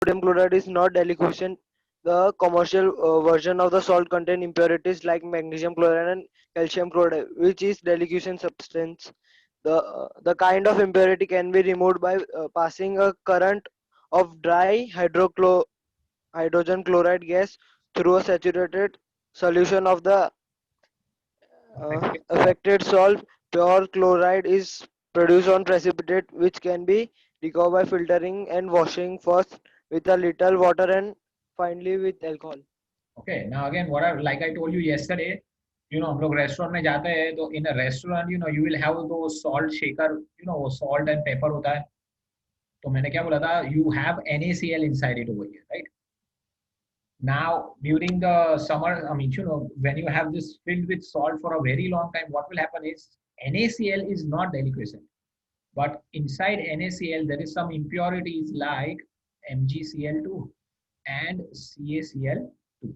Sodium chloride is not deliquescent. The commercial version of the salt contain impurities like magnesium chloride and calcium chloride, which is deliquescent substance. The kind of impurity can be removed by passing a current of dry hydrogen chloride gas through a saturated solution of the Affected salt. affected salt. Pure chloride is produced on precipitate, which can be recovered by filtering and washing first with a little water and finally with alcohol. Okay, now again, what I like I told you yesterday, हम लोग restaurant में जाते हैं तो इन अ restaurant you will have दो salt shaker, वो salt and paper होता है. तो मैंने क्या बोला था, you have NaCl inside it over here, right? Now, during the summer, I mean, when you have this filled with salt for a very long time, what will happen is NaCl is not deliquescent. But inside NaCl, there is some impurities like MgCl2 and CaCl2.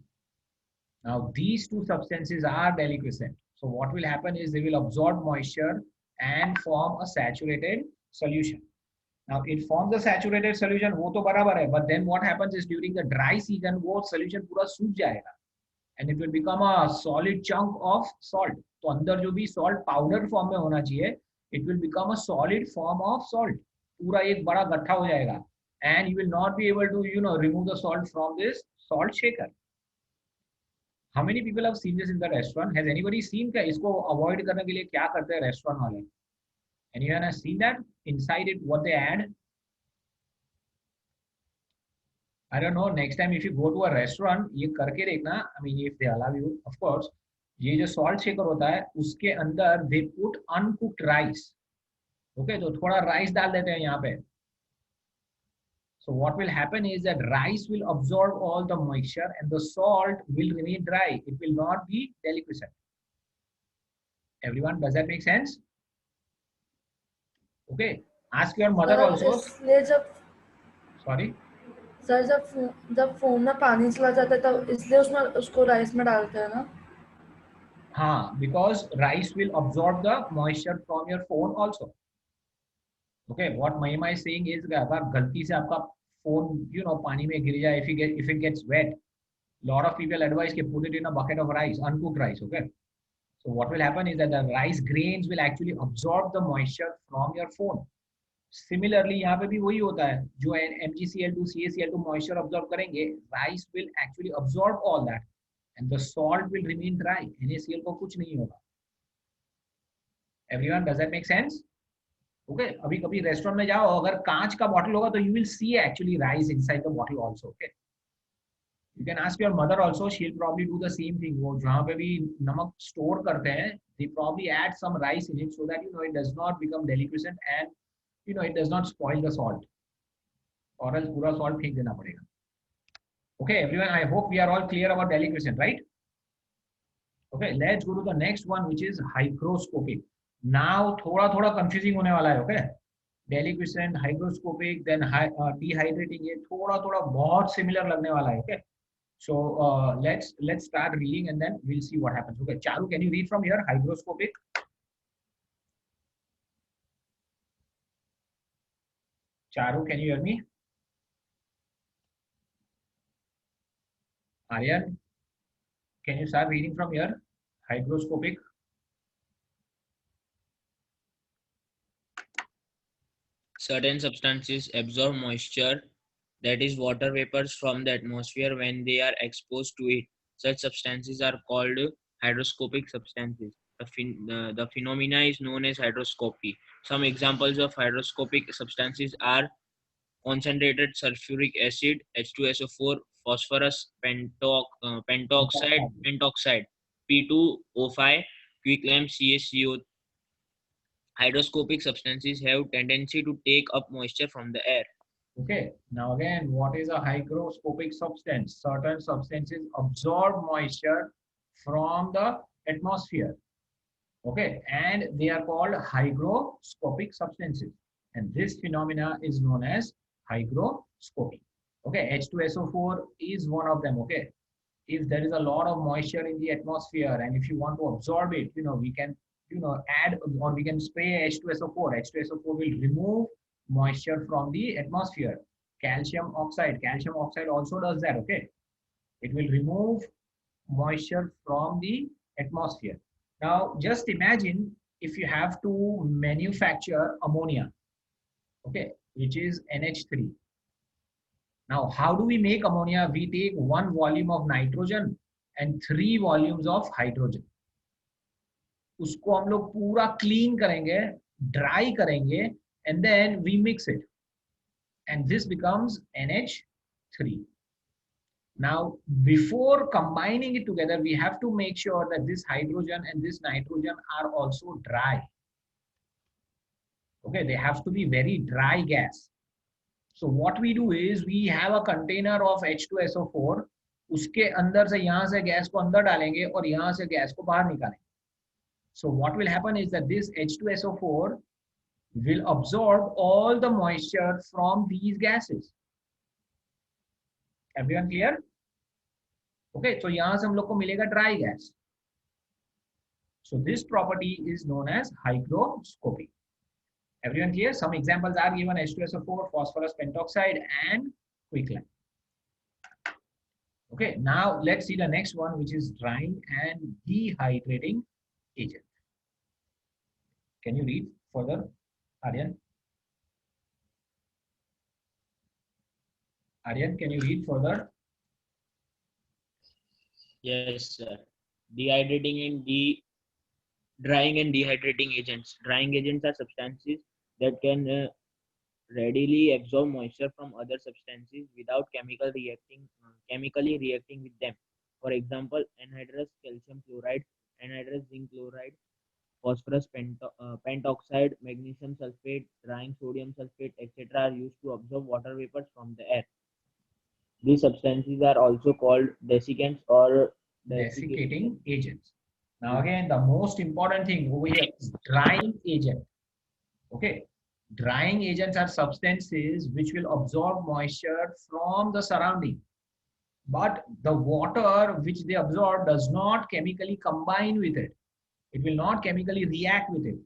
Now, these two substances are deliquescent. So what will happen is they will absorb moisture and form a saturated solution. Now it forms a saturated solution, वो तो बराबर है, but then what happens is during the dry season वो solution पूरा सूख जाएगा and it will become a solid chunk of salt. तो अंदर जो भी salt powder form में होना चाहिए, it will become a solid form of salt. पूरा एक बड़ा गट्ठा हो जाएगा and you will not be able to remove the salt from this salt shaker. How many people have seen this in the restaurant? Has anybody seen क्या इसको avoid करने के लिए क्या करते हैं restaurant वाले? Anyone has seen that? Inside it what they add? I don't know. Next time if you go to a restaurant, ये करके देखना. I mean, if they allow you, of course. ये जो salt shaker होता है, उसके अंदर they put uncooked rice. Okay, तो थोड़ा rice डाल देते हैं यहाँ पे. So what will happen is that rice will absorb all the moisture and the salt will remain dry. It will not be deliquescent. Everyone, does that make sense? Okay. Ask your mother sir also. इसलिए जब Sorry. Sir जब phone में पानी चला जाता है तब इसलिए उसमें उसको राइस में डालते हैं ना. हाँ, because rice will absorb the moisture from your phone also. Okay, what Mahima is saying is कि अगर गलती से आपका phone पानी में गिर जाए, if it gets wet, lot of people advise कि put it in a bucket of rice, uncooked rice. Okay, so what will happen is that the rice grains will actually absorb the moisture from your phone. Similarly यहाँ पे भी वही होता है, जो MgCl2 CaCl2 moisture absorb करेंगे, rice will actually absorb all that and the salt will remain dry. NaCl को कुछ नहीं होगा. Everyone, does that make sense? Okay, अभी कभी रेस्टोरेंट में जाओ, अगर कांच का बॉटल होगा तो you will see actually rice inside the bottle also. Okay, you can ask your mother also, she'll probably do the same thing. वो जहाँ पे भी नमक स्टोर करते हैं, they probably add some rice in it so that it does not become deliquescent and it does not spoil the salt, or else पूरा salt फेंक देना पड़ेगा. Okay, everyone, I hope we are all clear about deliquescent, right? Okay, let's go to the next one, which is hygroscopic. Now थोड़ा confusing होने वाला है. Okay, deliquescent, hygroscopic, then dehydrating, ये थोड़ा बहुत similar लगने वाला है. Okay, so let's start reading and then we'll see what happens. Okay, Charu, can you read from here? Hygroscopic. Charu, can you hear me? Aryan, can you start reading from here? Hygroscopic. Certain substances absorb moisture, that is water vapors, from the atmosphere when they are exposed to it. Such substances are called hygroscopic substances. The phenomena is known as hygroscopy. Some examples of hygroscopic substances are concentrated sulfuric acid, H2SO4, phosphorus pentoxide, P2O5, quicklime, CaCO. Hygroscopic substances have tendency to take up moisture from the air. Okay, now again, what is a hygroscopic substance? Certain substances absorb moisture from the atmosphere. Okay, and they are called hygroscopic substances. And this phenomena is known as hygroscopy. Okay, H2SO4 is one of them. Okay, if there is a lot of moisture in the atmosphere and if you want to absorb it, we can add or we can spray H2SO4. H2SO4 will remove moisture from the atmosphere. calcium oxide also does that. Okay, it will remove moisture from the atmosphere. Now just imagine if you have to manufacture ammonia, okay, which is NH3. Now how do we make ammonia? We take 1 volume of nitrogen and 3 volumes of hydrogen. उसको हम लोग पूरा clean करेंगे, dry करेंगे, and then we mix it, and this becomes NH3. Now before combining it together, we have to make sure that this hydrogen and this nitrogen are also dry. Okay, they have to be very dry gas. So what we do is we have a container of H2SO4, उसके अंदर से यहाँ से gas को अंदर डालेंगे और यहाँ से गैस को बाहर निकालेंगे. So what will happen is that this H2SO4 will absorb all the moisture from these gases. Everyone clear? Okay, so यहाँ से हम लोग को मिलेगा dry gas. So this property is known as hygroscopy. Everyone clear? Some examples are given: H2SO4, phosphorus pentoxide, and quicklime. Okay, now let's see the next one, which is drying and dehydrating agent. Can you read further, Aryan? Aryan, can you read further? Yes, sir. Drying and dehydrating agents. Drying agents are substances that can readily absorb moisture from other substances without chemically reacting with them. For example, anhydrous calcium chloride, anhydrous zinc chloride, phosphorus pentoxide, magnesium sulfate, drying sodium sulfate, etc. are used to absorb water vapors from the air. These substances are also called desiccants or Desiccating agents. Now again, the most important thing over here is drying agent. Okay, drying agents are substances which will absorb moisture from the surrounding, but the water which they absorb does not chemically combine with it. It will not chemically react with it.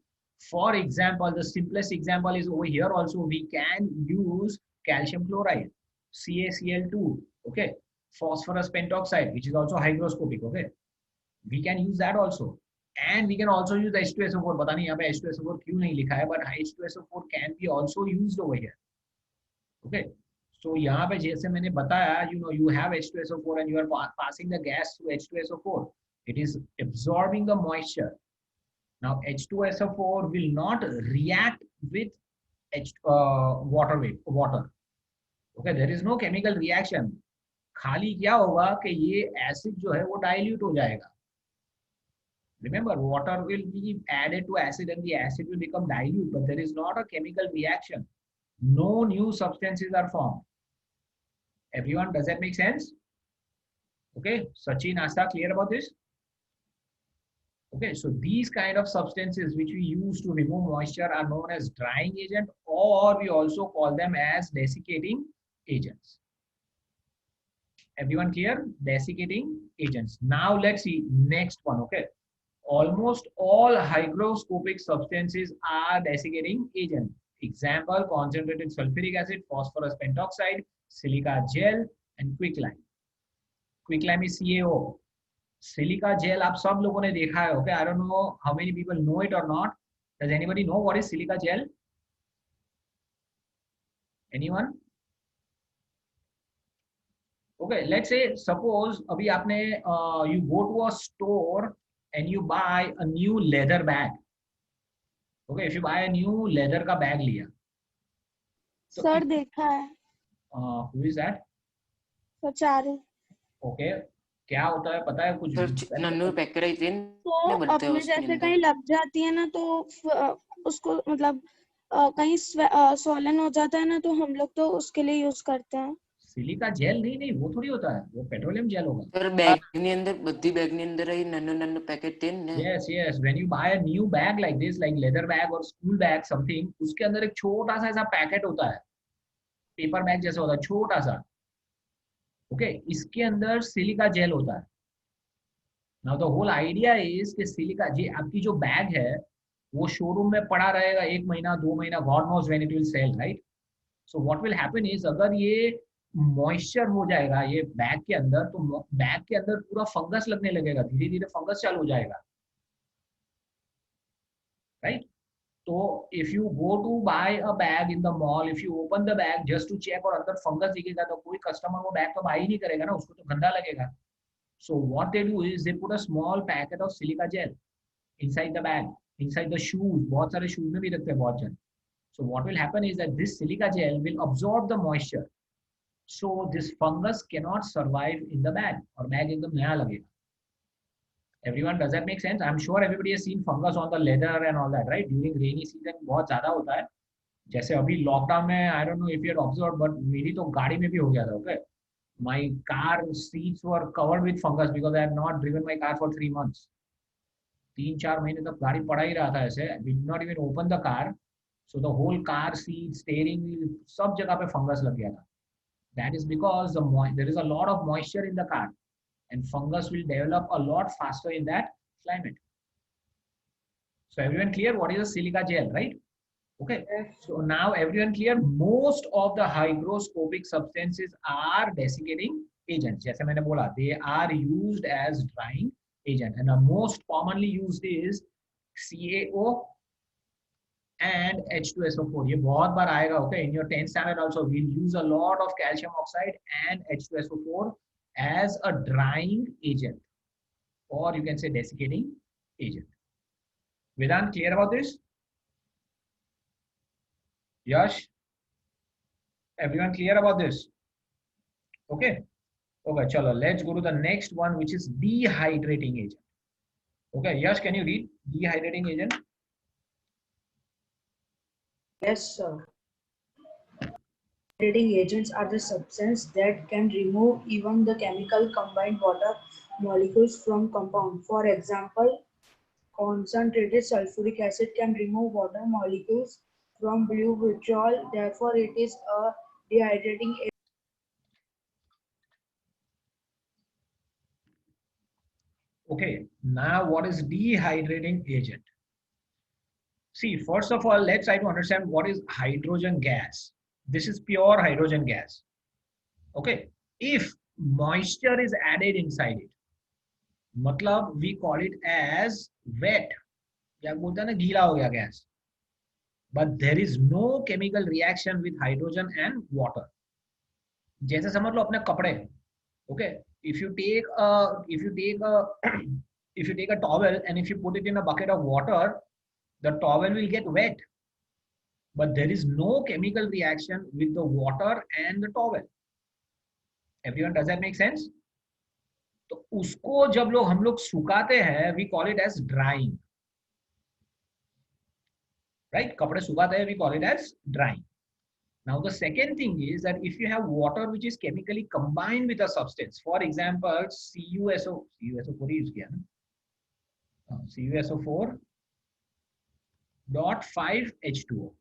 For example, the simplest example is over here also. We can use calcium chloride, CaCl2, okay, phosphorus pentoxide, which is also hygroscopic, okay. We can use that also, and we can also use the H2SO4. पता नहीं यहाँ पे H2SO4 क्यों नहीं लिखा है, but H2SO4 can be also used over here. Okay, so यहाँ पे जैसे मैंने बताया, you have H2SO4 and you are passing the gas through H2SO4. It is absorbing the moisture. Now H2SO4 will not react with water. Okay, there is no chemical reaction. खाली क्या होगा कि ये acid जो है वो dilute हो जाएगा. Remember, water will be added to acid and the acid will become dilute, but there is not a chemical reaction. No new substances are formed. Everyone, does that make sense? Okay, Sachin, Asta, clear about this? Okay, so these kind of substances which we use to remove moisture are known as drying agent, or we also call them as desiccating agents. Everyone clear? Desiccating agents. Now let's see next one, okay? Almost all hygroscopic substances are desiccating agents. Example: concentrated sulfuric acid, phosphorus pentoxide, silica gel, and quicklime. Quicklime is CaO. Silica gel आप सब लोगों ने देखा है, okay? I don't know how many people know it or not. Does anybody know what is silica gel? Anyone? Okay, let's say suppose अभी आपने you go to a store and you buy a new leather bag. Okay, if you buy a new leather का bag लिया. Sir देखा है. Who is that? Charu. Okay, क्या होता है पता है कुछ? नन्नू पैक कराई थी तो अपने जैसे कहीं लग जाती है ना तो उसको मतलब कहीं स्वॉलन हो जाता है ना तो हम लोग तो उसके लिए यूज करते हैं. सिलिका जेल नहीं वो थोड़ी होता है, वो पेट्रोलियम जेल होगा. सर बैग ની અંદર બધી બેગ ની અંદર એ નન્નુ પેકેટ છે ને. Yes, when you buy a new bag like this, like leather bag or school bag something, उसके अंदर एक छोटा सा ऐसा पैकेट होता है, पेपर बैग जैसा होता है छोटा सा. ओके, इसके अंदर सिलिका जेल होता है. Now the whole idea is कि सिलिका जेल आपकी जो बैग है वो शोरूम में पड़ा रहेगा 1 महीना 2 महीना, God knows when it will sell, right? So what will happen is, अगर ये मॉइस्चर हो जाएगा ये बैग के अंदर, तो बैग के अंदर पूरा फंगस लगने लगेगा, धीरे धीरे फंगस चालू हो जाएगा, राइट? तो if you go to buy a bag in the mall, if you open the bag just to check और अंदर फंगस दिखेगा, तो कोई कस्टमर वो बैग तो बाय ही नहीं करेगा ना, उसको तो गंदा लगेगा. So what they do is they put a small packet of silica gel inside the bag, inside the shoes. बहुत सारे शूज में भी रखते हैं बहुत जन. So what will happen is that this silica gel will absorb the moisture. So this fungus cannot survive in the bag, और bag एकदम नया लगेगा. Everyone, does that make sense? I'm sure everybody has seen fungus on the leather and all that, right? During rainy season बहुत ज्यादा होता है. जैसे अभी लॉकडाउन में, I don't know if you had observed, but मेरी तो गाड़ी में भी हो गया था. Okay, my car seats were covered with fungus because I had not driven my car for 3 months. 3-4 महीने तक गाड़ी पड़ा ही रहा था ऐसे. We did not even open the car, so the whole car seat, steering wheel, सब जगह पे फंगस लग गया था. That is because there is a lot of moisture in the car, and fungus will develop a lot faster in that climate. So everyone clear what is a silica gel, right? Okay. So now everyone clear. Most of the hygroscopic substances are desiccating agents. जैसे मैंने बोला, they are used as drying agent, and the most commonly used is CaO and H2SO4. ये बहुत बार आएगा. Okay, in your 10th standard also we'll use a lot of calcium oxide and H2SO4 as a drying agent, or you can say desiccating agent. Vedant, clear about this? Yash, everyone clear about this? Okay. Okay, chalo, let's go to the next one, which is dehydrating agent. Okay, Yash, can you read dehydrating agent? Yes, sir. Dehydrating agents are the substances that can remove even the chemical combined water molecules from compound. For example, concentrated sulfuric acid can remove water molecules from blue vitriol. Therefore, it is a dehydrating agent. Okay, now what is dehydrating agent? See, first of all, let's try to understand what is hydrogen gas. This is pure hydrogen gas. Okay, if moisture is added inside it, मतलब we call it as wet, या बोलते हैं ना गीला हो गया gas, but there is no chemical reaction with hydrogen and water. जैसे समझ लो अपने कपड़े. Okay, if you take a towel and if you put it in a bucket of water, the towel will get wet, but there is no chemical reaction with the water and the towel. Everyone, does that make sense? तो उसको जब हम लोग सुखाते हैं, we call it as drying, right? कपड़े सुखाते हैं, we call it as drying. Now the second thing is that if you have water which is chemically combined with a substance, for example CuSO4 use किया ना, CuSO4.5H2O.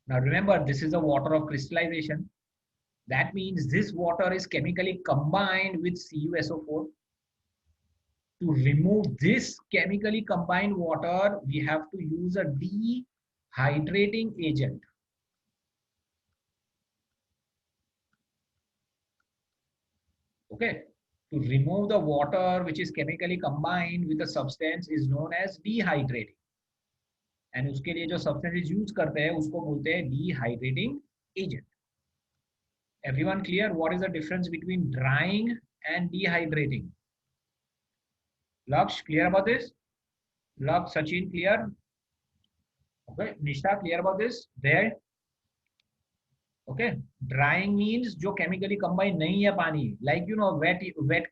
Now remember, this is a water of crystallization. That means this water is chemically combined with CuSO4. To remove this chemically combined water, we have to use a dehydrating agent. Okay, to remove the water which is chemically combined with a substance is known as dehydrating. And उसके लिए जो substances use करते हैं उसको बोलते हैं dehydrating agent. Everyone clear what is the difference between drying and dehydrating? Laksh, clear about this? Laksh, Sachin, clear? Okay, Nisha, clear about this? There? Okay, drying means जो chemically combined नहीं है पानी, like you know wet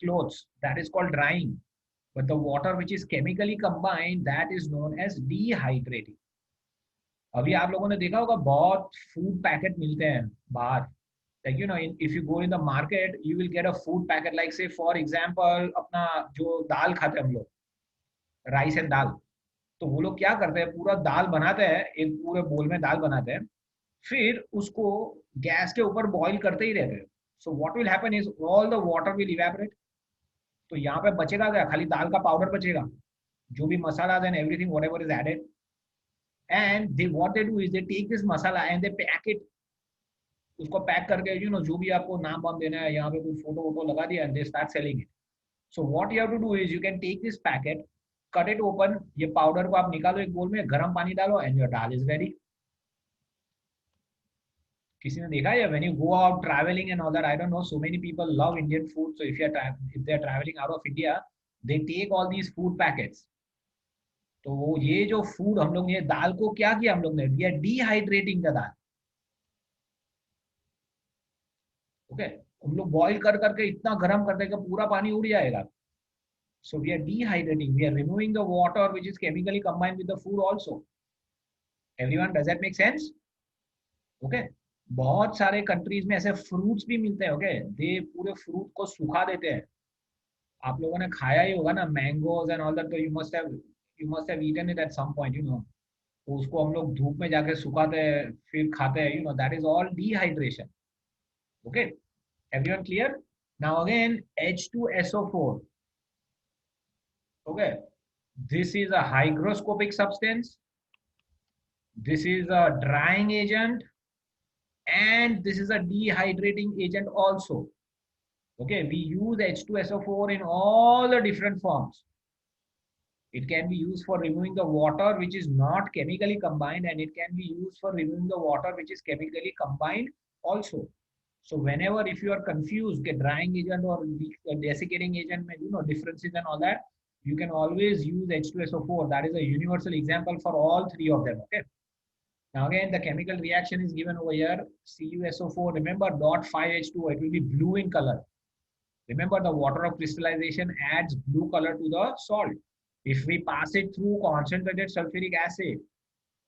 clothes, that is called drying. But the water which is chemically combined, that is known as dehydrating. अभी आप लोगों ने देखा होगा बहुत food packet मिलते हैं बाहर. Like you know, if you go in the market, you will get a food packet. Like say for example, अपना जो दाल खाते हैं हम लोग, राइस एंड दाल, तो वो लोग क्या करते हैं, पूरा दाल बनाते हैं, एक पूरे बोल में दाल बनाते हैं, फिर उसको गैस के ऊपर बॉईल करते ही रहते हैं. सो what will happen is all the water will evaporate. तो यहाँ पे बचेगा क्या, खाली दाल का पाउडर बचेगा, जो भी masala and everything whatever is added. And they what they do is they take this masala and they pack it उसको पैक करके जो भी आपको नाम वाम देना है, यहाँ पे कोई फोटो वोटो लगा दिया and they start selling it. So what you have to do is you can take this packet, cut it open, ये पाउडर को आप निकालो एक बोल में, गर्म पानी डालो and your dal is ready. किसी ने देखा है when you go out travelling and all that, I don't know, so many people love Indian food, so if they are travelling out of India they take all these food packets. तो ये जो food हम लोग, ये दाल को क्या किया हम लोग ने, we are dehydrating the dal. Okay, हम लोग बॉईल कर करके इतना गर्म कर देगा पूरा पानी उड़ जाएगा. So we are dehydrating, we are removing the water which is chemically combined with the food also. Everyone, does that make sense? Okay, बहुत सारे कंट्रीज में ऐसे फ्रूट्स भी मिलते हैं. ओके, दे पूरे फ्रूट को सुखा देते हैं. आप लोगों ने खाया ही होगा ना मैंगोज एंड ऑल दैट, तो you must have eaten it at some point, तो उसको हम लोग धूप में जाके सुखाते हैं फिर खाते हैं, that is all dehydration. Okay, everyone clear? Now again, H2SO4. Okay, this is a hygroscopic substance, this is a drying agent, and this is a dehydrating agent also. Okay, we use H2SO4 in all the different forms. It can be used for removing the water which is not chemically combined, and it can be used for removing the water which is chemically combined also. So whenever if you are confused, get drying agent or desiccating agent, differences and all that, you can always use H2SO4. That is a universal example for all three of them. Okay. Now again, the chemical reaction is given over here. CuSO4. Remember, .5H2O. It will be blue in color. Remember, the water of crystallization adds blue color to the salt. If we pass it through concentrated sulfuric acid,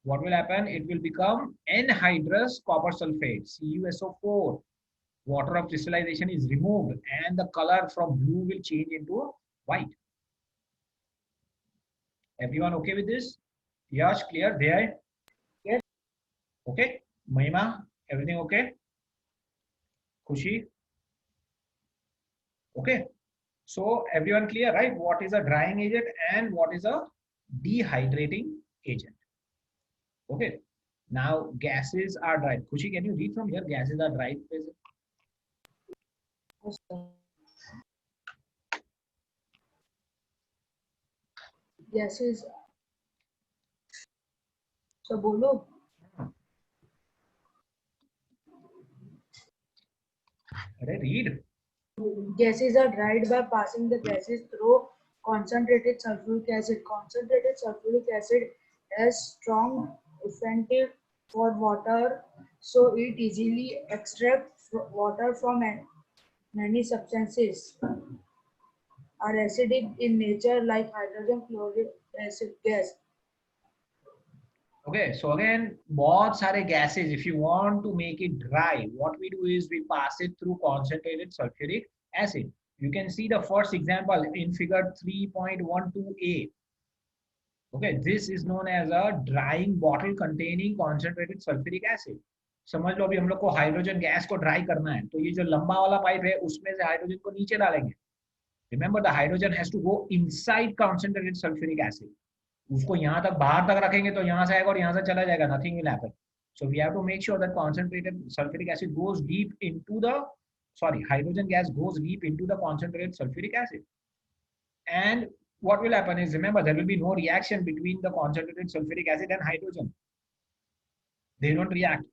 what will happen? It will become anhydrous copper sulfate, CuSO4. Water of crystallization is removed and the color from blue will change into white. Everyone okay with this? Yash, clear there? Yes. Okay. Mahima, everything okay? Khushi? Okay. So everyone clear, right? What is a drying agent and what is a dehydrating agent? Okay. Now gases are dried. Khushi, can you read from here? Gases are dried. Gases. So bolo. Read. Gases are dried by passing the gases through concentrated sulfuric acid. Concentrated sulfuric acid has strong affinity for water, so it easily extracts water from many substances are acidic in nature, like hydrogen fluoric acid gas. Okay, so again, बहुत सारे gases. If you want to make it dry, what we do is we pass it through concentrated sulfuric acid. You can see the first example in figure 3.12a. Okay, this is known as a drying bottle containing concentrated sulfuric acid. समझ लो अभी हम लोग को hydrogen gas को dry करना है, तो ये जो लंबा वाला पाइप है उसमें से हाइड्रोजन को नीचे डालेंगे. Remember, the hydrogen has to go inside concentrated sulfuric acid. उसको यहाँ तक बाहर तक रखेंगे तो यहाँ से आएगा और यहाँ से चला जाएगा. Nothing will happen. So we have to make sure that concentrated sulfuric acid goes deep into the, hydrogen gas goes deep into the concentrated sulfuric acid. And what will happen is, remember, there will be no reaction between the concentrated sulfuric acid and hydrogen. They don't react.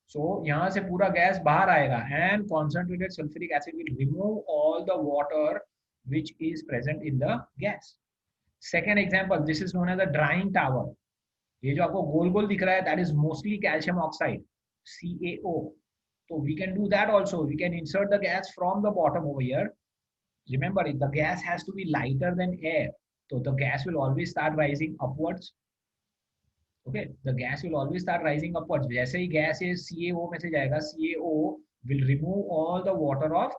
So यहाँ से पूरा gas बाहर आएगा and concentrated sulfuric acid will remove all the water which is present in the gas. Second example, this is known as a drying tower. ये जो आपको गोल गोल दिख रहा है, that is mostly calcium oxide, CaO. So we can do that also. We can insert the gas from the bottom over here. Remember, the gas has to be lighter than air. So the gas will always start rising upwards. Okay, the gas will always start rising upwards. जैसे ही gas is CaO में से जाएगा, CaO will remove all the water of,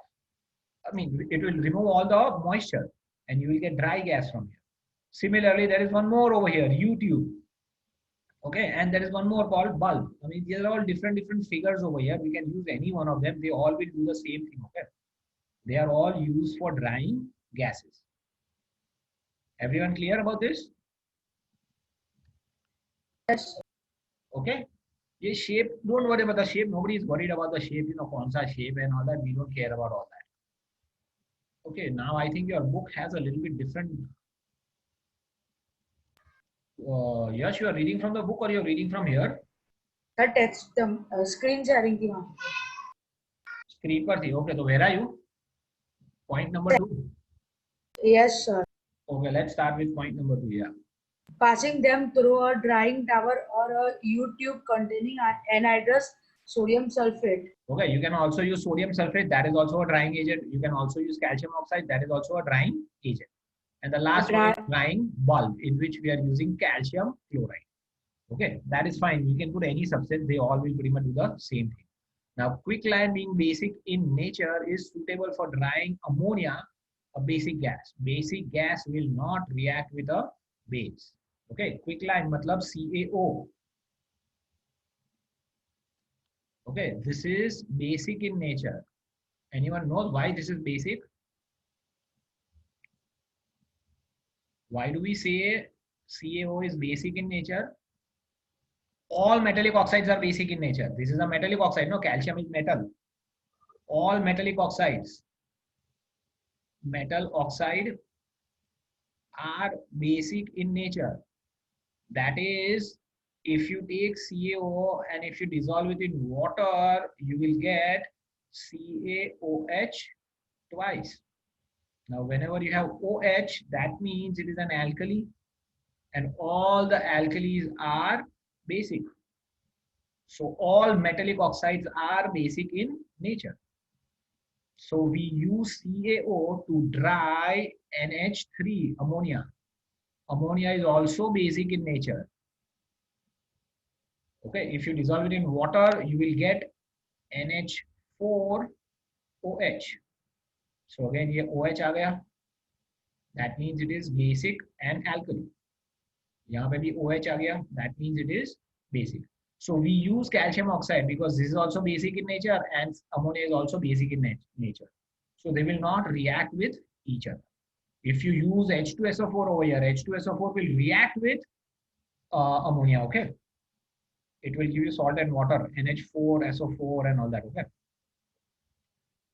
it will remove all the moisture and you will get dry gas from here. Similarly, there is one more over here, U-tube. Okay, and there is one more called bulb. These are all different figures over here. We can use any one of them. They all will do the same thing. Okay, they are all used for drying gases. Everyone clear about this? Yes. Okay. ये shape, don't worry about the shape. Nobody is worried about the shape, you know, कौन सा shape and all that. We don't care about all that. Okay, now I think your book has a little bit different. Yash, you are reading from the book or you're reading from here? The text, screen sharing की वहाँ. Screen पर थी. Okay, so where are you? Point number 2. Yes, sir. Okay, let's start with point number 2. Yeah. Passing them through a drying tower or a U-tube containing anhydrous sodium sulfate. Okay, you can also use sodium sulfate. That is also a drying agent. You can also use calcium oxide. That is also a drying agent. And the last one is drying bulb, in which we are using calcium chloride. Okay, that is fine. You can put any substance. They all will pretty much do the same thing. Now, quicklime being basic in nature is suitable for drying ammonia, a basic gas. Basic gas will not react with a base. Okay, quicklime matlab CaO. Okay, this is basic in nature. Anyone knows why this is basic? Why do we say CaO is basic in nature? All metallic oxides are basic in nature. This is a metallic oxide. No, calcium is metal. All metallic oxides, metal oxide are basic in nature. That is, if you take CaO and if you dissolve it in water, you will get CaOH twice. Now, whenever you have OH, that means it is an alkali, and all the alkalis are basic. So all metallic oxides are basic in nature. So we use CaO to dry NH3, ammonia. Ammonia is also basic in nature. Okay, if you dissolve it in water, you will get NH4OH. So again, ये OH आ गया. That means it is basic and alkali. यहाँ पे भी OH आ गया. That means it is basic. So we use calcium oxide because this is also basic in nature and ammonia is also basic in nature. So they will not react with each other. If you use H2SO4 over here, H2SO4 will react with ammonia, okay? It will give you salt and water, NH4, SO4 and all that, okay?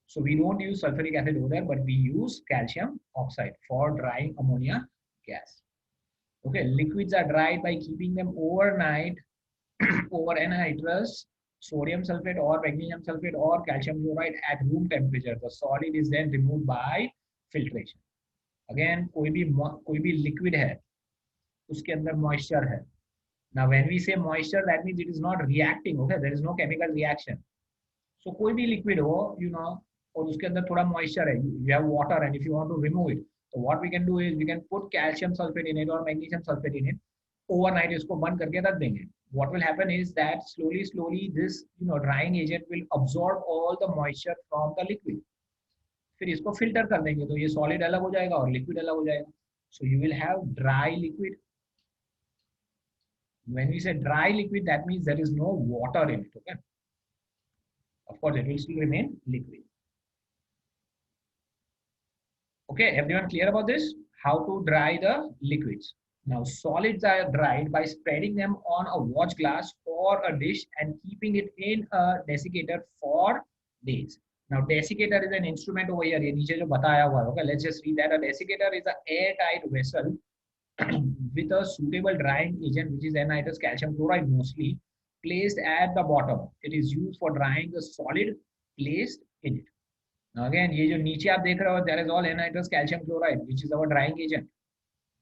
So we don't use sulfuric acid over there, but we use calcium oxide for drying ammonia gas. Okay, liquids are dried by keeping them overnight over anhydrous sodium sulfate or magnesium sulfate or calcium chloride at room temperature. The solid is then removed by filtration. Again, कोई भी liquid है, उसके अंदर moisture है. Now, when we say moisture, that means it is not reacting. Okay, there is no chemical reaction. So कोई भी liquid हो, you know, और उसके अंदर थोड़ा moisture है. You have water, and if you want to remove it, so what we can do is we can put calcium sulfate in it or magnesium sulfate in it. Overnight इसको बंद करके रख देंगे. What will happen is that slowly this drying agent will absorb all the moisture from the liquid. फिर इसको filter कर देंगे तो ये solid अलग हो जाएगा और liquid अलग हो जाएगा. So you will have dry liquid. When we say dry liquid, that means there is no water in it. Okay. Of course, it will still remain liquid. Okay, everyone clear about this? How to dry the liquids? Now, solids are dried by spreading them on a watch glass or a dish and keeping it in a desiccator for days. Now, desiccator is an instrument over here. ये नीचे जो बताया हुआ है. Okay, let's just read that. A desiccator is an airtight vessel with a suitable drying agent, which is anhydrous calcium chloride mostly, placed at the bottom. It is used for drying the solid placed in it. Now, again, ये जो नीचे आप देख रहे हो, there is all anhydrous calcium chloride, which is our drying agent.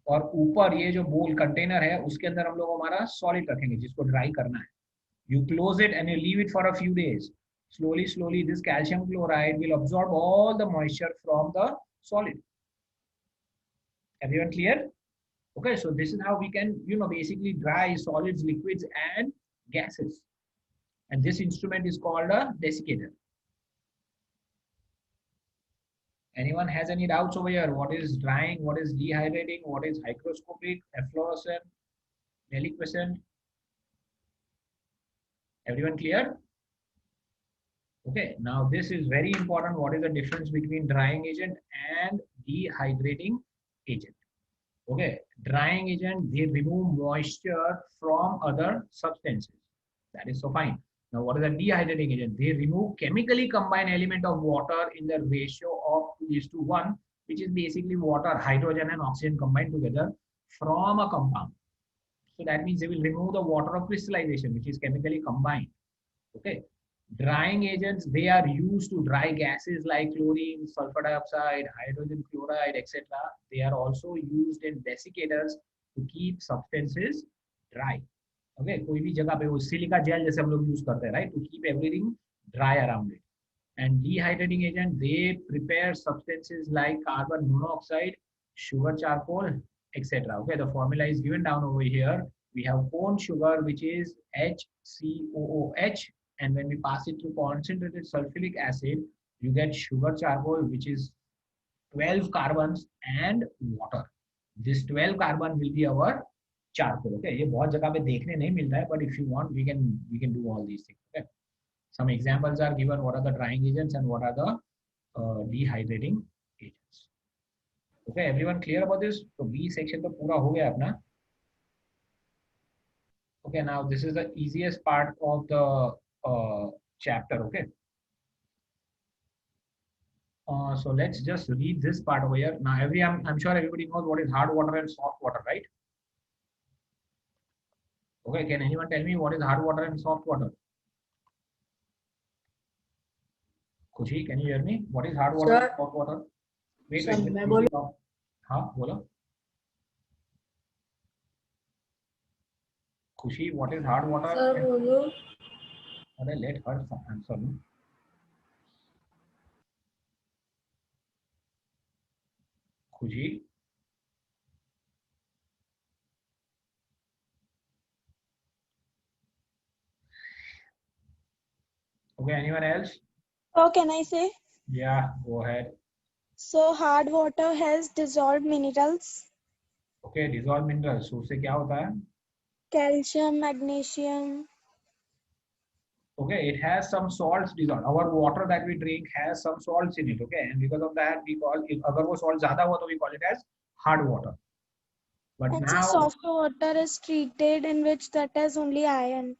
और ऊपर ये जो बोल कंटेनर है उसके अंदर हम लोग हमारा सॉलिड रखेंगे जिसको ड्राई करना है. You close it and you leave it for a few days. Slowly this calcium chloride will absorb all the moisture from the solid. Everyone clear? Okay, so this is how we can basically dry solids, liquids and gases, and this instrument is called a desiccator. Anyone has any doubts over here? What is drying? What is dehydrating? What is hygroscopic, efflorescent, deliquescent? Everyone clear? Okay, now this is very important. What is the difference between drying agent and dehydrating agent? Okay, drying agent, they remove moisture from other substances. That is so fine. Now, what is a dehydrating agent? They remove chemically combined element of water in the ratio of 2:1, which is basically water, hydrogen, and oxygen combined together from a compound. So that means they will remove the water of crystallization, which is chemically combined. Okay. Drying agents, they are used to dry gases like chlorine, sulfur dioxide, hydrogen chloride, etc. They are also used in desiccators to keep substances dry. Okay, कोई भी जगह पे वो silica gel जैसे हम लोग use करते हैं, right, to keep everything dry around it. And dehydrating agent, they prepare substances like carbon monoxide, sugar charcoal, etc. Okay, the formula is given down over here. We have corn sugar, which is HCOOH, and when we pass it through concentrated sulfuric acid, you get sugar charcoal, which is 12 carbons and water. This 12 carbon will be our charcoal. Okay, ये बहुत जगह पे देखने नहीं मिलता है, but if you want, we can do all these things. Okay, some examples are given. What are the drying agents and what are the dehydrating agents? Okay, everyone clear about this? So B section तो पूरा हो गया अपना. Okay, now this is the easiest part of the chapter. Okay. So let's just read this part over here. Now, I'm sure everybody knows what is hard water and soft water, right? Okay, can anyone tell me what is hard water and soft water? Khushi, can you hear me? What is hard water and soft water? Wait, मैं बोलूं? हाँ, बोलो. Khushi, what is hard water? Sir बोलो. Okay, let her answer me. Khushi. Okay, anyone else? So can I say? Yeah, go ahead. So hard water has dissolved minerals, Okay, dissolved minerals. So उससे क्या होता है? calcium, magnesium. Okay, it has some salts dissolved. Our water that we drink has some salts in it. Okay, and because of that, we call it. अगर वो salt ज़्यादा हुआ तो we call it as hard water. But And now so soft water is treated in which that has only iron.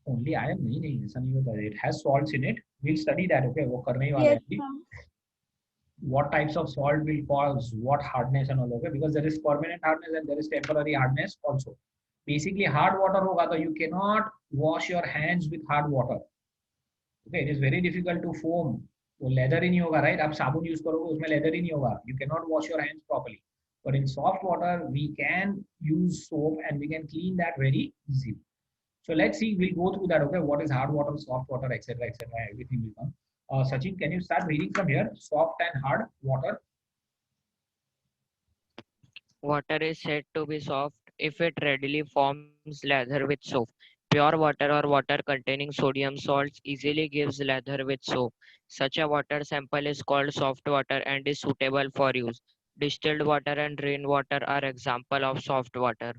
only iron नहीं ऐसा नहीं होता. It has salts in it. We'll study that. Okay, वो करने ही वाले Yes, हैं. sir. What types of salt will cause what hardness and all. Okay, because there is permanent hardness and there is temporary hardness also. Basically, hard water होगा तो you cannot wash your hands with hard water. Okay, it is very difficult to foam. वो leather ही नहीं होगा, right? आप साबुन use करोगे उसमें leather ही नहीं होगा. You cannot wash your hands properly. But in soft water, we can use soap and we can clean that very easily. So let's see. We'll go through that. Okay, what is hard water, soft water, etc., etc. Everything will come. Sachin, can you start reading from here? Soft and hard water. Water is said to be soft if it readily forms lather with soap. Pure water or water containing sodium salts easily gives lather with soap. Such a water sample is called soft water and is suitable for use. Distilled water and rainwater are example of soft water.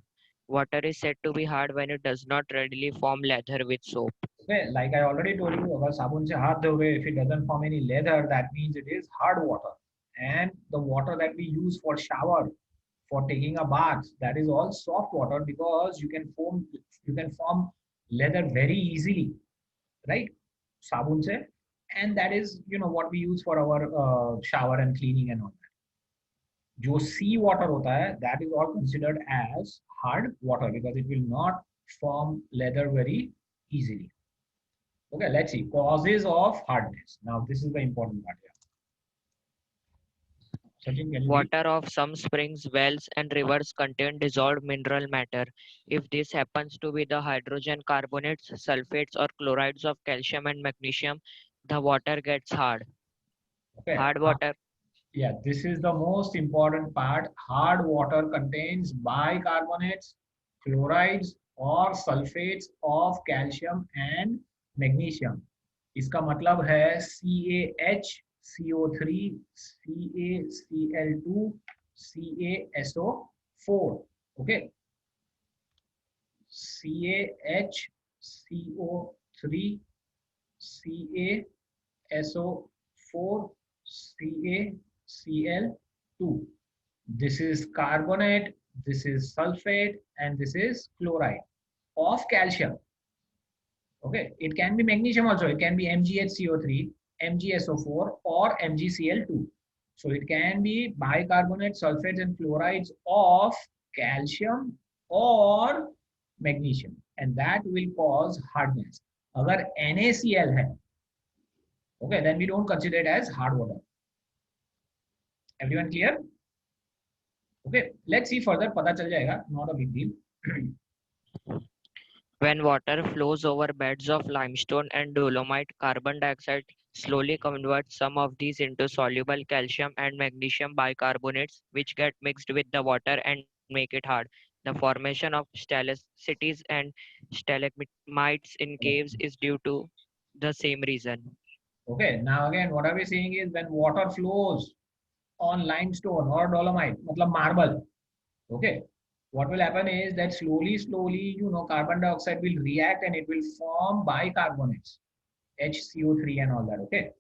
Water is said to be hard when it does not readily form lather with soap. Okay, like I already told you, अगर साबुन से हाथ धोगे, if it doesn't form any lather, that means it is hard water. And the water that we use for shower, for taking a bath, that is all soft water because you can form leather very easily, right? Sabun se, and that is what we use for our shower and cleaning and all that. जो sea water होता है, that is all considered as hard water because it will not form leather very easily. Okay, let's see causes of hardness. Now this is the important part here. Sachin, can you read? Water of some springs, wells, and rivers contain dissolved mineral matter. If this happens to be the hydrogen carbonates, sulfates, or chlorides of calcium and magnesium, the water gets hard. Okay. Hard water. Yeah, this is the most important part. Hard water contains bicarbonates, chlorides, or sulfates of calcium and magnesium. इसका मतलब है CaH, CO3, CaCl2, CaSO4. Okay. CaH, CO3, CaSO4, CaCl2. This is carbonate, this is sulfate, and this is chloride of calcium. Okay, it can be magnesium also. It can be MgHCO3, MgSO4, or MgCl2. So it can be bicarbonate, sulfates, and fluorides of calcium or magnesium, and that will cause hardness. अगर NaCl है, okay, then we don't consider it as hard water. Everyone clear? Okay, let's see further. पता चल जाएगा. Not a big deal. When water flows over beds of limestone and dolomite, carbon dioxide slowly converts some of these into soluble calcium and magnesium bicarbonates, which get mixed with the water and make it hard. The formation of stalactites and stalagmites in caves is due to the same reason. Okay, now again, what are we saying is when water flows on limestone or dolomite, मतलब marble, okay, what will happen is that slowly, carbon dioxide will react and it will form bicarbonates, HCO3 and all that, okay,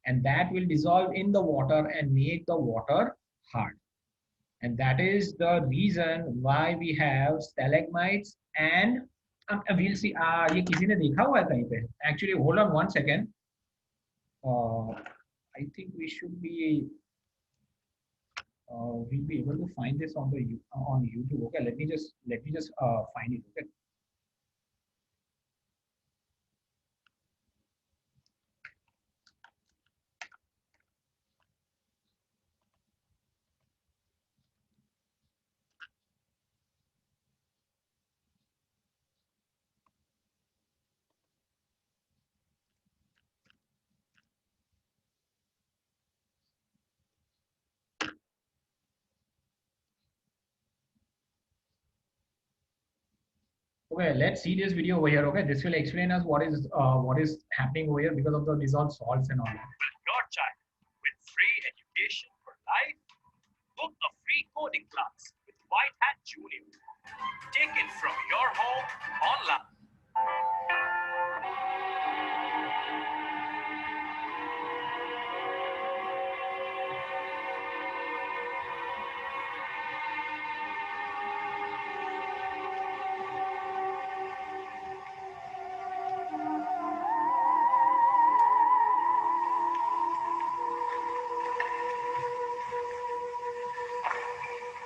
and that will dissolve in the water and make the water hard. And that is the reason why we have stalagmites and we'll see. ये किसी ने देखा हुआ है कहीं पे? Actually, hold on 1 second. I think we should be we'll be able to find this on the on YouTube. Okay, let me just find it. Okay. Okay, let's see this video over here. Okay, this will explain us what is happening over here because of the dissolved salts and all that. Your child with free education for life. Book a free coding class with White Hat Junior. Take it from your home online.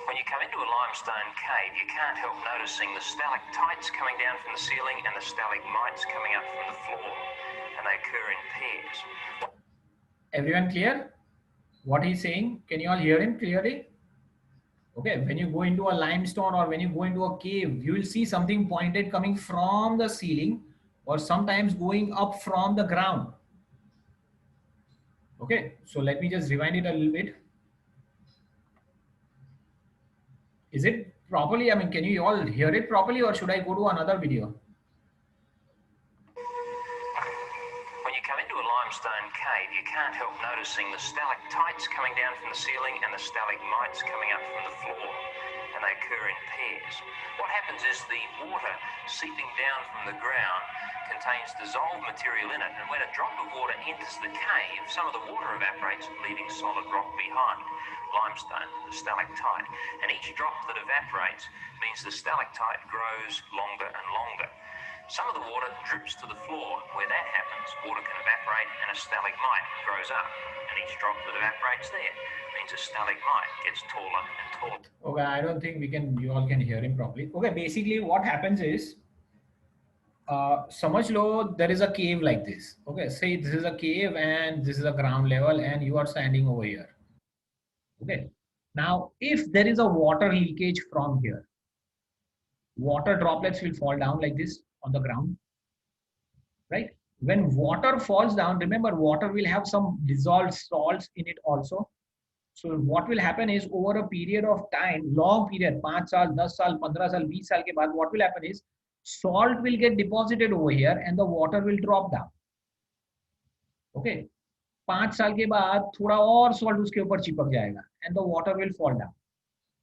When you come into a limestone cave, you can't help noticing the stalactites coming down from the ceiling and the stalagmites coming up from the floor, and they occur in pairs. Everyone clear? What he's saying? Can you all hear him clearly? Okay, when you go into a limestone or when you go into a cave, you will see something pointed coming from the ceiling or sometimes going up from the ground. Okay, so let me just rewind it a little bit. Is it properly? I mean, can you all hear it properly or should I go to another video? When you come into a limestone cave, you can't help noticing the stalactites coming down from the ceiling and the stalagmites coming up from the floor, and they occur in pairs. What happens is the water seeping down from the ground contains dissolved material in it, and when a drop of water enters the cave, some of the water evaporates, leaving solid rock behind. Limestone, the stalactite, and each drop that evaporates means the stalactite grows longer and longer. Some of the water drips to the floor. Where that happens, water can evaporate and a stalagmite grows up, and each drop that evaporates there means a stalagmite gets taller and taller. Okay, I don't think you all can hear him properly. Okay, basically what happens is, समझ लो there is a cave like this. Okay, say this is a cave and this is a ground level and you are standing over here. Okay, now if there is a water leakage from here, water droplets will fall down like this on the ground, right? When water falls down, remember water will have some dissolved salts in it also. So what will happen is over a period of time, long period, 5 साल, 10 साल, 15 साल, 20 साल के बाद, what will happen is salt will get deposited over here and the water will drop down. Okay, 5 साल के बाद थोड़ा और salt उसके ऊपर चिपक जाएगा and the water will fall down.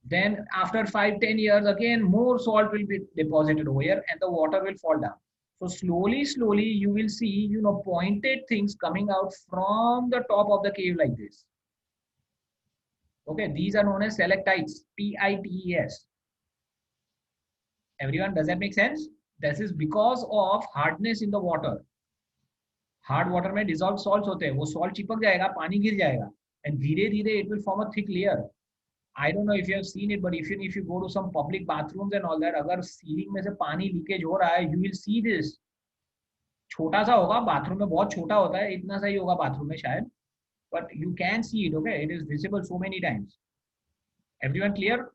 Then after 5-10 years, again more salt will be deposited over here and the water will fall down. So slowly you will see, pointed things coming out from the top of the cave like this. Okay, these are known as stalactites, P-I-T-E-S. Everyone, does that make sense? This is because of hardness in the water. Hard water में dissolved salts होते हैं, वो salt चिपक जाएगा, पानी गिर जाएगा, and धीरे धीरे it will form a thick layer. I don't know if you have seen it, but if you go to some public bathrooms and all that, अगर सीलिंग में से पानी लीकेज हो रहा है, you will see this. छोटा सा होगा, बाथरूम में बहुत छोटा होता है, इतना सा ही होगा बाथरूम में शायद, but you can see it. Okay, it is visible so many times. Everyone clear?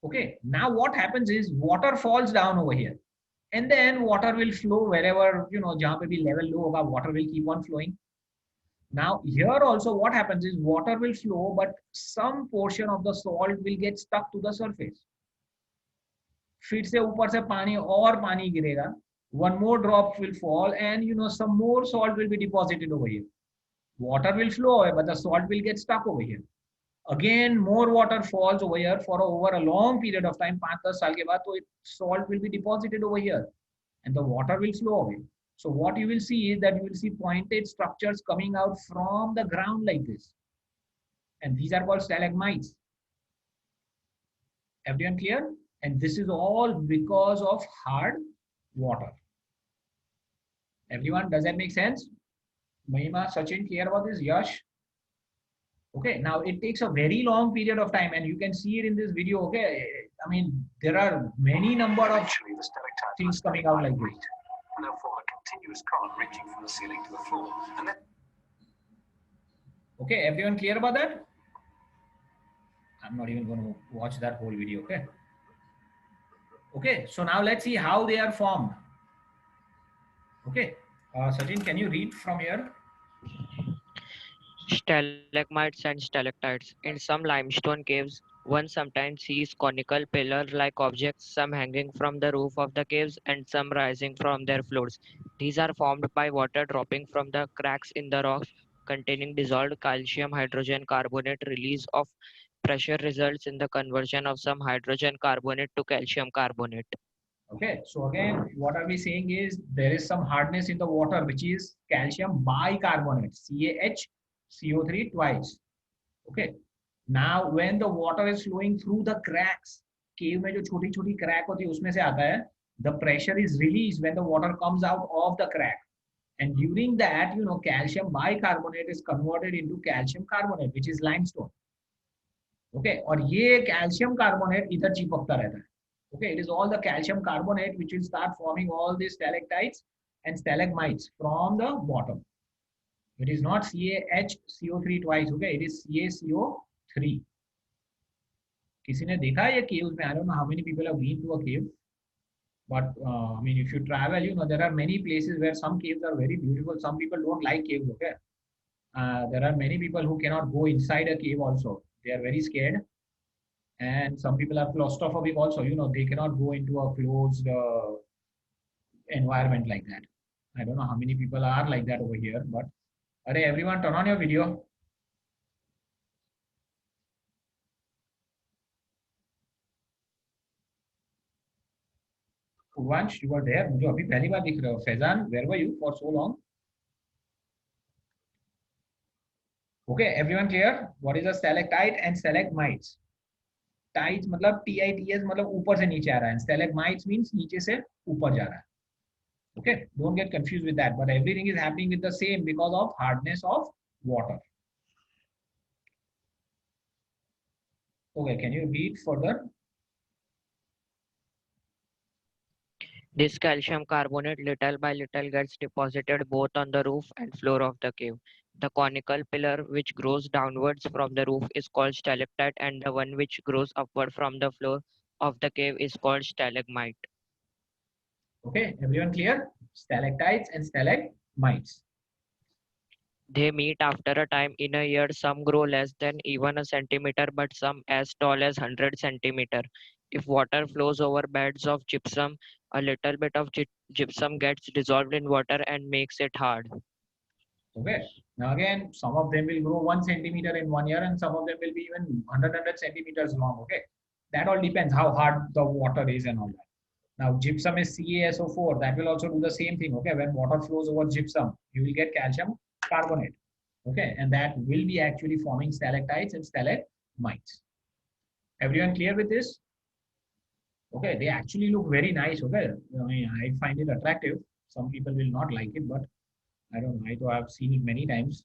Okay, now what happens is water falls down over here, and then water will flow wherever, you know, जहाँ पे भी level low होगा, water will keep on flowing. Now here also what happens is water will flow, but some portion of the salt will get stuck to the surface. फिर से ऊपर से पानी और पानी गिरेगा, one more drop will fall, and you know, some more salt will be deposited over here. Water will flow away, but the salt will get stuck over here. Again more water falls over here for over a long period of time, 5-10 साल के बाद, तो salt will be deposited over here and the water will flow away. So what you will see is that you will see pointed structures coming out from the ground like this, and these are called stalagmites. Everyone clear? And this is all because of hard water. Everyone, does that make sense? Mahima, Sachin, clear about this? Yash? Okay, now it takes a very long period of time, and you can see it in this video. Okay, I mean, there are many number of things coming out like this. And they'll form a continuous column reaching from the ceiling to the floor. And then okay, everyone clear about that? I'm not even going to watch that whole video. Okay. Okay, so now let's see how they are formed. Okay, Sachin, can you read from here? Stalagmites and stalactites. In some limestone caves, one sometimes sees conical pillar-like objects, some hanging from the roof of the caves and some rising from their floors. These are formed by water dropping from the cracks in the rocks containing dissolved calcium hydrogen carbonate. Release of pressure results in the conversion of some hydrogen carbonate to calcium carbonate. Okay, so again, what are we saying is there is some hardness in the water, which is calcium bicarbonate, CaHCO3 twice. Okay, now when the water is flowing through the cracks, cave में जो छोटी छोटी crack होती है उसमें से आता है, the pressure is released when the water comes out of the crack, and during that, you know, calcium bicarbonate is converted into calcium carbonate, which is limestone. Okay, और ये calcium carbonate इधर चिपकता रहता है. Okay, it is all the calcium carbonate which will start forming all these stalactites and stalagmites from the bottom. It is not CaHCO3 twice. Okay, it is CaCO3. किसी ने देखा ये caves में? I don't know how many people have been to a cave, but I mean, if you travel, you know, there are many places where some caves are very beautiful. Some people don't like caves. Okay, there are many people who cannot go inside a cave also. They are very scared. And some people are claustrophobic also, you know, they cannot go into a closed environment like that. I don't know how many people are like that over here, but everyone turn on your video. Vansh, you were there. मुझे अभी पहली बार दिख रहे हो. Faizan, where were you for so long? Okay, everyone clear? What is a stalactite and stalagmites? Tides मतलब TITS मतलब ऊपर से नीचे आ रहा है. Stalagmites means नीचे से ऊपर जा रहा है. Okay, don't get confused with that. But everything is happening with the same because of hardness of water. Okay, can you read further? This calcium carbonate little by little gets deposited both on the roof and floor of the cave. The conical pillar which grows downwards from the roof is called stalactite, and the one which grows upward from the floor of the cave is called stalagmite. Okay, everyone clear? Stalactites and stalagmites. They meet after a time in a year. Some grow less than even a centimeter, but some as tall as 100 centimeter. If water flows over beds of gypsum, a little bit of gypsum gets dissolved in water and makes it hard. Okay, now again, some of them will grow 1 centimeter in 1 year, and some of them will be even 100 centimeters long. Okay, that all depends how hard the water is and all that. Now gypsum is CaSO4. That will also do the same thing. Okay, when water flows over gypsum, you will get calcium carbonate. Okay, and that will be actually forming stalactites and stalagmites. Everyone clear with this? Okay, they actually look very nice. Okay, I mean, I find it attractive. Some people will not like it, but I don't know. I have seen it many times.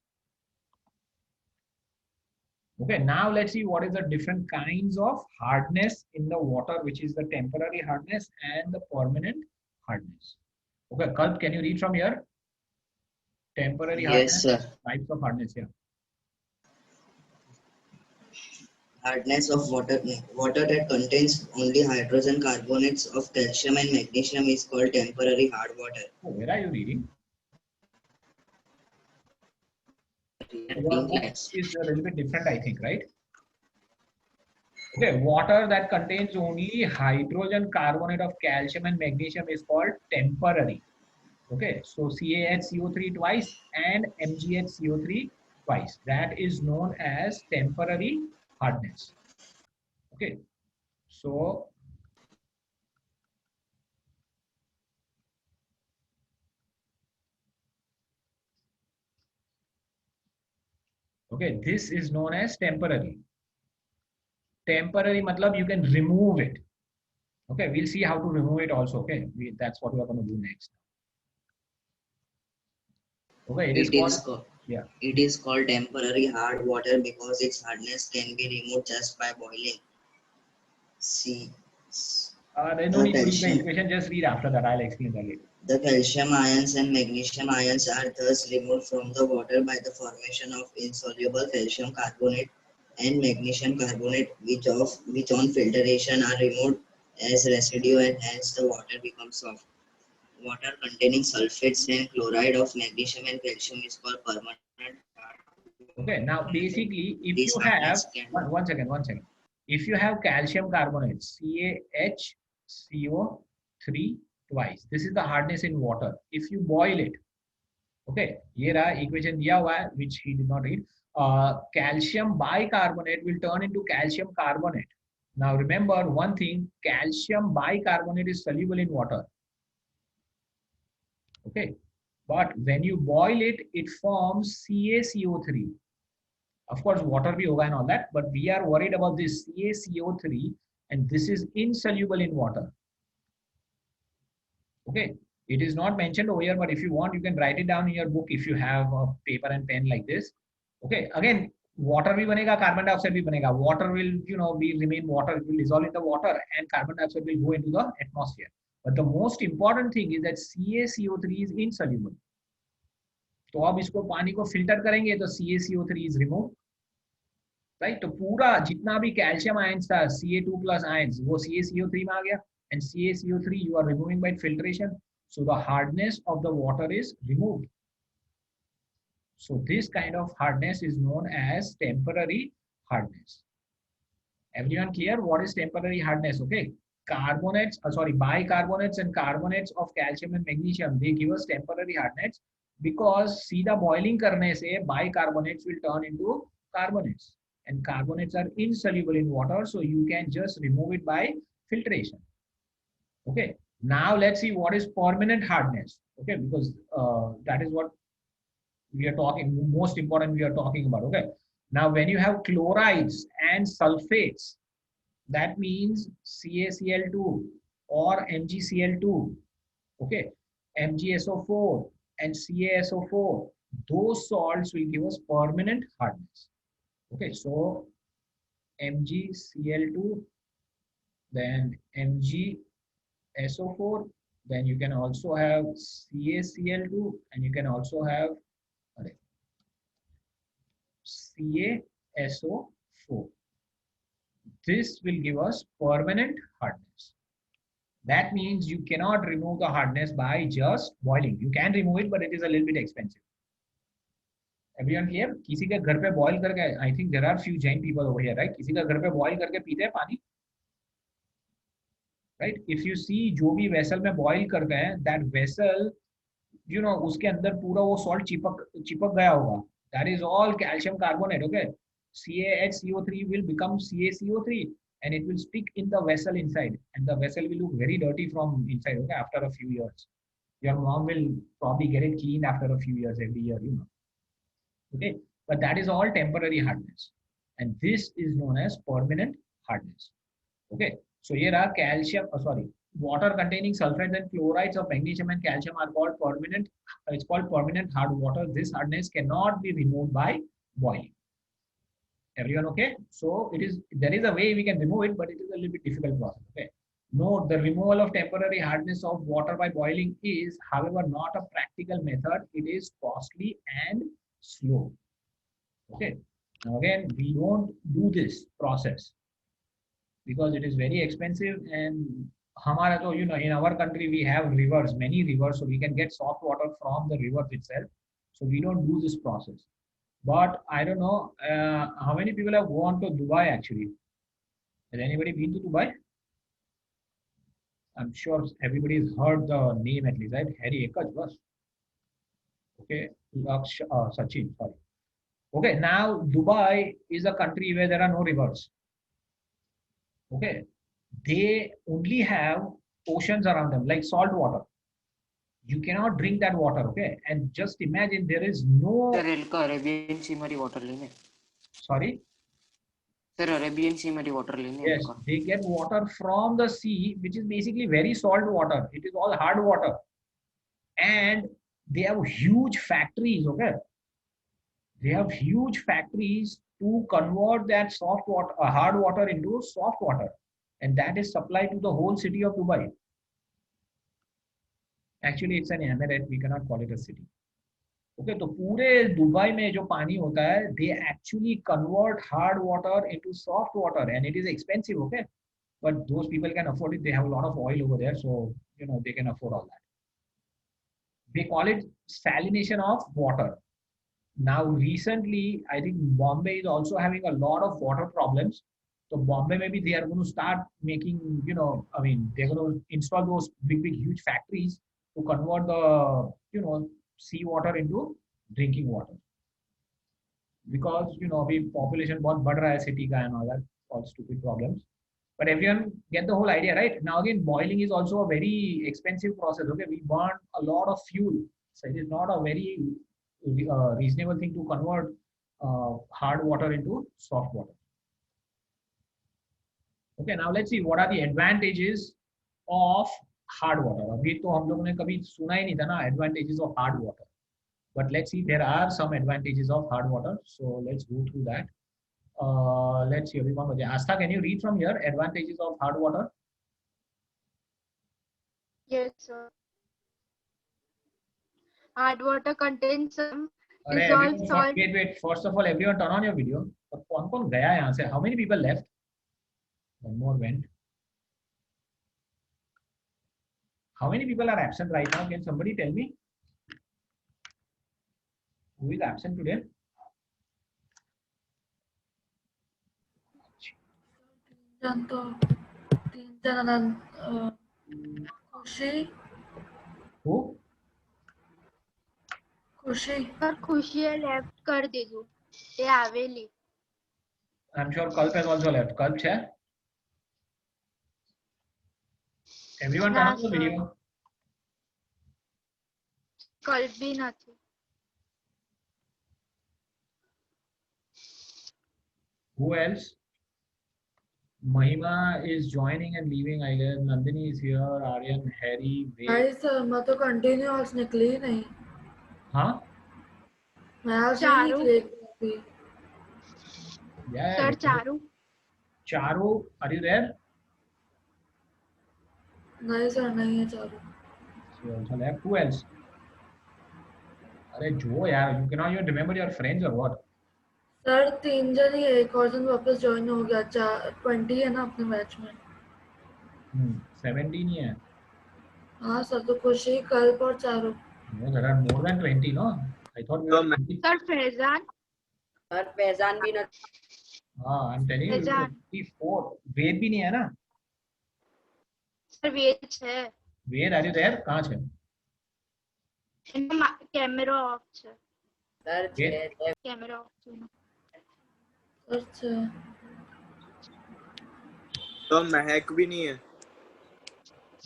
Okay, now let's see what is the different kinds of hardness in the water, which is the temporary hardness and the permanent hardness. Okay, Kalp, can you read from here? Temporary Yes, hardness, sir. types of hardness here. Hardness of water. Water that contains only hydrogen carbonates of calcium and magnesium is called temporary hard water. Oh, where are you reading? Your Reading book class. is a little bit different, I think, right? Okay, water that contains only hydrogen carbonate of calcium and magnesium is called temporary. Okay, so CaHCO3 twice and MgHCO3 twice. That is known as temporary hardness. Okay, so okay, this is known as temporary. Temporary matlab you can remove it. Okay, we'll see how to remove it also. Okay, that's what we are going to do next. Okay, It is called temporary hard water because its hardness can be removed just by boiling. See, There's no need to read the equation, just read after that. I'll explain that later. the calcium ions and magnesium ions are thus removed from the water by the formation of insoluble calcium carbonate and magnesium carbonate, which on filtration are removed as residue, and hence the water becomes soft. Water containing sulfates and chloride of magnesium and calcium is called permanent. Okay, now basically, if you have one second. If you have calcium carbonate, CaHCO3 twice, this is the hardness in water. If you boil it, okay, ये रहा equation दिया हुआ है, which he did not read. Calcium bicarbonate will turn into calcium carbonate. Now remember one thing: calcium bicarbonate is soluble in water. Okay, but when you boil it, it forms CaCO3. Of course, water bhi hoga and all that, but we are worried about this CaCO3, and this is insoluble in water. Okay, it is not mentioned over here, but if you want, you can write it down in your book if you have a paper and pen like this. Okay, again, water bhi banega, carbon dioxide bhi banega. Water will, remain water, it will dissolve in the water, and carbon dioxide will go into the atmosphere. But the most important thing is that CaCO3 is insoluble. तो अब इसको पानी को filter करेंगे तो CaCO3 is removed. Right, तो पूरा जितना भी कैल्शियम आयंस था Ca2+ आयंस वो CaCO3 में आ गया, and CaCO3 you are removing by filtration, so the hardness of the water is removed. So this kind of hardness is known as temporary hardness. Everyone clear what is temporary hardness? Okay, bicarbonates and carbonates of calcium and magnesium, they give us temporary hardness because सीधा boiling करने से bicarbonates will turn into carbonates. And carbonates are insoluble in water, so you can just remove it by filtration. Okay, now let's see what is permanent hardness. Okay, because that is what we are talking, most important we are talking about. Okay, now when you have chlorides and sulfates, that means CaCl2 or MgCl2, okay, MgSO4 and CaSO4, those salts will give us permanent hardness. Okay, so MgCl2, then MgSO4, then you can also have CaCl2, and you can also have CaSO4. This will give us permanent hardness. That means you cannot remove the hardness by just boiling. You can remove it, but it is a little bit expensive. Everyone clear? किसी के घर पे boil करके, I think there are few Jain people over here, right? किसी का घर पे boil करके पीते हैं पानी, right? If you see जो भी vessel में boil करते हैं, that vessel, उसके अंदर पूरा वो salt चिपक गया होगा. That is all calcium carbonate. Okay, CaHCO3 will become CaCO3, and it will stick in the vessel inside, and the vessel will look very dirty from inside. Okay, after a few years, your mom will probably get it cleaned after a few years, every year, Okay, but that is all temporary hardness, and this is known as permanent hardness. Okay, So ये रहा calcium, sorry, water containing sulfides and chlorides of magnesium and calcium are called permanent. It's called permanent hard water. This hardness cannot be removed by boiling. Everyone okay? So there is a way we can remove it, but it is a little bit difficult process. Okay. Note the removal of temporary hardness of water by boiling is, however, not a practical method. It is costly and slow. Okay. Now again, we don't do this process because it is very expensive, and hamara to, in our country we have rivers, many rivers, so we can get soft water from the rivers itself. So we don't do this process. But I don't know how many people have gone to Dubai actually. Has anybody been to Dubai? I'm sure everybody's heard the name at least, right? Harry Ekaj was. Okay, Sachin, sorry. Okay, now Dubai is a country where there are no rivers. Okay, they only have oceans around them, like salt water. You cannot drink that water, okay? And just imagine there is no. Arabian Sea mari water lene. Sorry? Sir, Arabian Sea mari water lene. Yes, they get water from the sea, which is basically very salt water. It is all hard water. And they have huge factories, okay? They have huge factories to convert that soft water, hard water into soft water. And that is supplied to the whole city of Dubai. Actually, it's an emirate. We cannot call it a city. Okay, तो पूरे Dubai में जो पानी होता है, they actually convert hard water into soft water, and it is expensive. Okay, but those people can afford it. They have a lot of oil over there, so they can afford all that. They call it salination of water. Now, recently, I think Bombay is also having a lot of water problems. So Bombay, maybe they are going to start making, they're going to install those big, huge factories to convert the, sea water into drinking water. Because, the population बहुत बढ़ रहा है city का and all that, all stupid problems. But everyone get the whole idea, right? Now again, boiling is also a very expensive process. Okay, we burn a lot of fuel, so it is not a very reasonable thing to convert hard water into soft water. Okay, now let's see what are the advantages of hard water. अभी तो हम लोगों ने कभी सुना ही नहीं था ना advantages of hard water. But let's see, there are some advantages of hard water. So let's go through that. Let's see. Astha, can you read from here? Advantages of hard water. Yes, sir. Hard water contains some dissolved salt. Wait. First of all, everyone turn on your video. कौन गया यहाँ से? How many people left? One more went. How many people are absent right now? Can somebody tell me? Who is absent today? Khushi. Who? Khushi. पर खुशी left कर दीजो. ये आवेली. I'm sure Kalp has also left. Kalp है? Everyone turn on the video. कल्प भी नहीं. Who else? Mahima is joining and leaving, I guess. Nandini is here. Aryan, Harry, Ved. नहीं सर, मैं तो continuous निकली नहीं. हाँ? मैं आज ही निकली. Yeah. Sir, Charu. Charu, are you there? नहीं सर, नहीं है Charu. She also left. Who else? अरे जो यार, you cannot even remember your friends or what? Sir 3 जन ही, एक और जन वापस ज्वाइन हो गया. 20 है ना अपने बैच में. 17 ही है. हाँ सर, तो खुशी, कल्प और Charu. No, there are more than 20, no? I thought we were 20. Sir, Faizan. Sir, Faizan भी ना. हाँ, I'm telling you, 24. वेद भी नहीं है ना? Sir, वेद है. वेद, are you there? कहाँ है? कैमरा ऑफ है. Sir, कैमरा ऑफ है. अच्छा. तो महक भी नहीं है.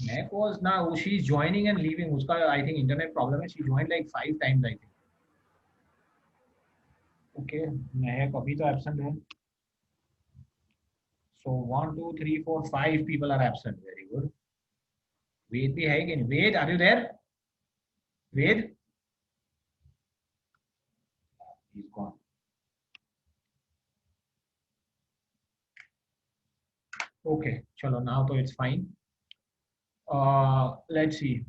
Mac was now, she's joining and leaving. उसका I think internet problem है. She joined like 5 times I think. Okay, Mehak अभी तो absent है. So 1, 2, 3, 4, 5 people are absent. Very good. Ved bhi hai ki nahi? Ved, are you there? Ved? He's gone. Okay, chalo, now so it's fine. Let's see.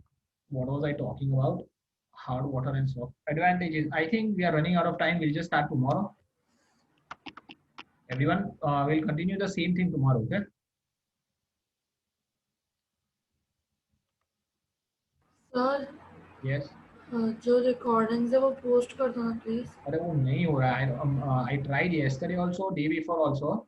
What was I talking about? Hard water and soft advantages. I think we are running out of time. We'll just start tomorrow. Everyone, will continue the same thing tomorrow. Okay. Sir Yes. जो recordings है वो post कर देना please. अरे वो नहीं हो रहा है. I tried yesterday also, day before also.